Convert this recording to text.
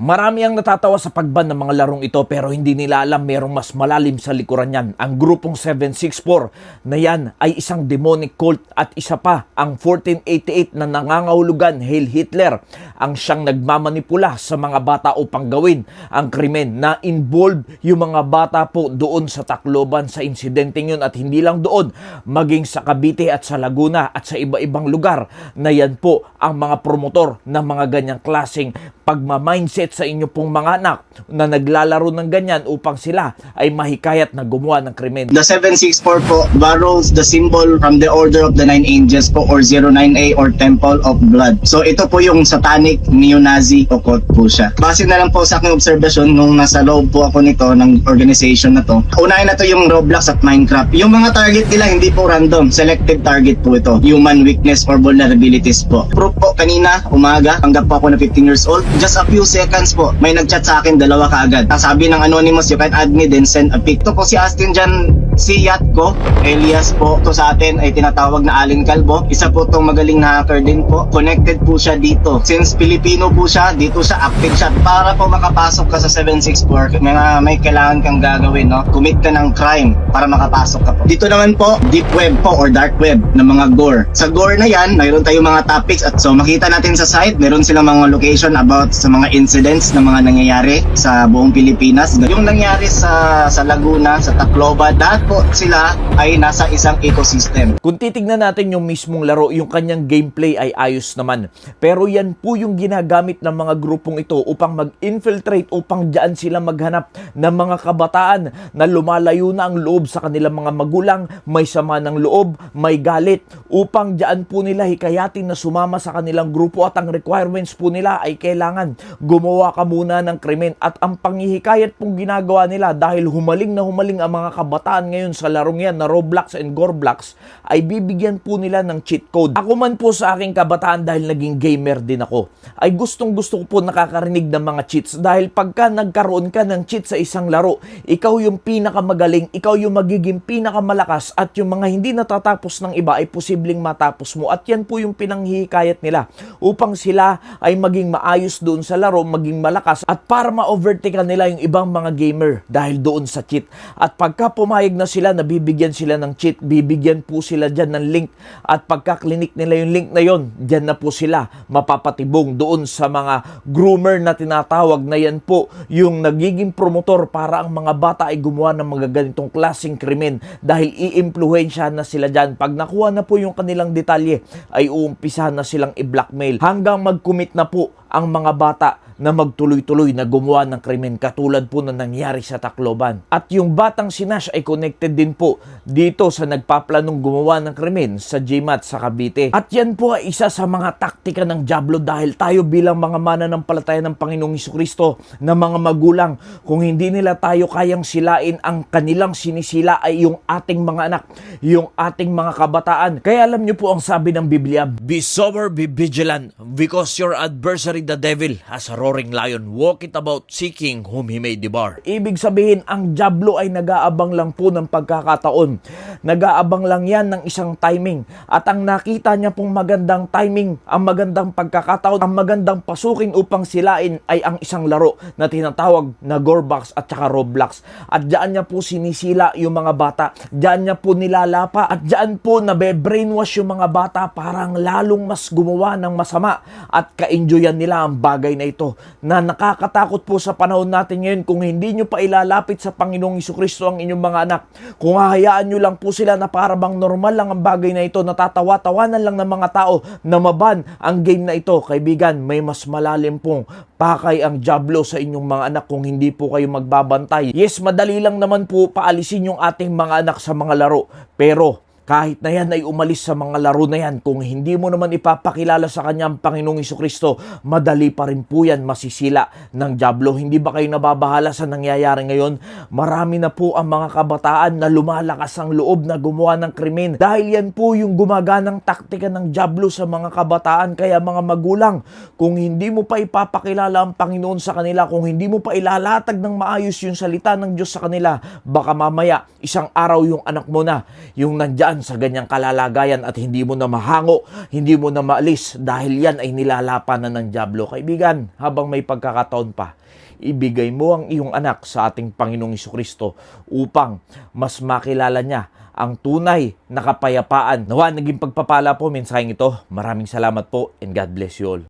Marami ang natatawa sa pagban ng mga larong ito pero hindi nila alam merong mas malalim sa likuran yan. Ang grupong 764 na yan ay isang demonic cult at isa pa ang 1488 na nangangahulugan Heil Hitler ang siyang nagmamanipula sa mga bata upang gawin ang krimen na involve yung mga bata po doon sa Tacloban sa insidenteng yun at hindi lang doon, maging sa Cavite at sa Laguna at sa iba-ibang lugar na yan po ang mga promotor ng mga ganyang klaseng pagmamindset sa inyo pong mga anak na naglalaro ng ganyan upang sila ay mahikayat na gumawa ng krimen. The 764 po borrows the symbol from the Order of the Nine Angels po or 09A or Temple of Blood. So ito po yung satanic neo-Nazi occult po siya. Base na lang po sa aking obserbasyon nung nasa loob po ako nito ng organization na to. Unahin na to yung Roblox at Minecraft. Yung mga target nila hindi po random. Selected target po ito. Human weakness or vulnerabilities po. Proof po kanina, umaga, tanggap po ako na 15 years old. Just a few seconds po, may nagchat sa akin, dalawa kaagad. Sabi ng anonymous, you can add me then send a pic. Ito po si Astin dyan, si Yatko, alias po. Ito sa atin ay tinatawag na Alin Calvo. Isa po itong magaling na hacker din po. Connected po siya dito. Since Pilipino po siya, dito siya active siya. Para po makapasok ka sa 764, may kailangan kang gagawin, no? Commit ka ng crime para makapasok ka po. Dito naman po, deep web po or dark web ng mga gore. Sa gore na yan, mayroon tayong mga topics at so makita natin sa site, meron silang mga location about sa mga incidents na mga nangyayari sa buong Pilipinas. Yung nangyari sa Laguna, sa Tacloban, lahat po sila ay nasa isang ecosystem. Kung titignan natin yung mismong laro, yung kanyang gameplay ay ayos naman. Pero yan po yung ginagamit ng mga grupong ito upang mag-infiltrate, upang diyan sila maghanap ng mga kabataan na lumalayo na ang loob sa kanilang mga magulang, may sama ng loob, may galit, upang diyan po nila hikayatin na sumama sa kanilang grupo at ang requirements po nila ay kailangan gumawa ka muna ng krimen at ang panghihikayat pong ginagawa nila dahil humaling na humaling ang mga kabataan ngayon sa larong yan na Roblox and Gorblox ay bibigyan po nila ng cheat code. Ako man po sa aking kabataan dahil naging gamer din ako ay gustong gusto ko po nakakarinig ng mga cheats dahil pagka nagkaroon ka ng cheat sa isang laro, ikaw yung pinakamagaling, ikaw yung magiging pinakamalakas at yung mga hindi natatapos ng iba ay posibleng matapos mo at yan po yung pinanghihikayat nila upang sila ay maging maayos doon sa laro, maging malakas at para ma-overtake nila yung ibang mga gamer dahil doon sa cheat. At pagka pumayag na sila, nabibigyan sila ng cheat, bibigyan po sila dyan ng link at pagka klinik nila yung link na yon, dyan na po sila mapapatibong doon sa mga groomer na tinatawag na yan po yung nagiging promotor para ang mga bata ay gumawa ng mga ganitong klaseng krimen dahil i-impluwensyahan na sila dyan. Pag nakuha na po yung kanilang detalye ay uumpisahan na silang i-blackmail hanggang mag-commit na po ang mga bata na magtuloy-tuloy na gumawa ng krimen katulad po na nangyari sa Tacloban. At yung batang si Nash ay connected din po dito sa nagpaplanong gumawa ng krimen sa GMAT sa Cavite. At yan po ay isa sa mga taktika ng Diablo dahil tayo bilang mga mananampalataya ng Panginoong Jesucristo na mga magulang, kung hindi nila tayo kayang silain, ang kanilang sinisila ay yung ating mga anak, yung ating mga kabataan. Kaya alam niyo po ang sabi ng Biblia, be sober, be vigilant, because your adversary the devil has a roaring lion, walk it about seeking whom he may devour. Ibig sabihin, ang Diablo ay nag-aabang lang po ng pagkakataon. Nag-aabang lang yan ng isang timing. At ang nakita niya pong magandang timing, ang magandang pagkakataon, ang magandang pasukin upang silain ay ang isang laro na tinatawag na Gorblox at saka Roblox. At diyan niya po sinisila yung mga bata. Diyan niya po nilalapa at diyan po nabe-brainwash yung mga bata parang lalong mas gumawa ng masama at ka-enjoyan nila ang bagay na ito na nakakatakot po sa panahon natin ngayon kung hindi nyo pa ilalapit sa Panginoong Jesucristo ang inyong mga anak. Kung hahayaan nyo lang po sila na parabang normal lang ang bagay na ito, natatawa-tawanan lang ng mga tao na maban ang game na ito, kaibigan, may mas malalim pong pakay ang Diablo sa inyong mga anak kung hindi po kayo magbabantay. Yes, madali lang naman po paalisin yung ating mga anak sa mga laro, pero kahit na yan ay umalis sa mga laro na yan, kung hindi mo naman ipapakilala sa kanya ang Panginoong Jesucristo, madali pa rin po yan masisila ng Diablo. Hindi ba kayo nababahala sa nangyayari ngayon? Marami na po ang mga kabataan na lumalakas ang loob na gumawa ng krimen. Dahil yan po yung gumaganang taktika ng Diablo sa mga kabataan. Kaya mga magulang, kung hindi mo pa ipapakilala ang Panginoon sa kanila, kung hindi mo pa ilalatag ng maayos yung salita ng Diyos sa kanila, baka mamaya isang araw yung anak mo na, yung nandyan dyan sa ganyang kalalagayan at hindi mo na mahango, hindi mo na maalis dahil yan ay nilalapanan ng dyablo. Kaibigan, habang may pagkakataon pa, ibigay mo ang iyong anak sa ating Panginoong Jesucristo upang mas makilala niya ang tunay na kapayapaan. Nawa, naging pagpapala po mensaheng ito. Maraming salamat po and God bless you all.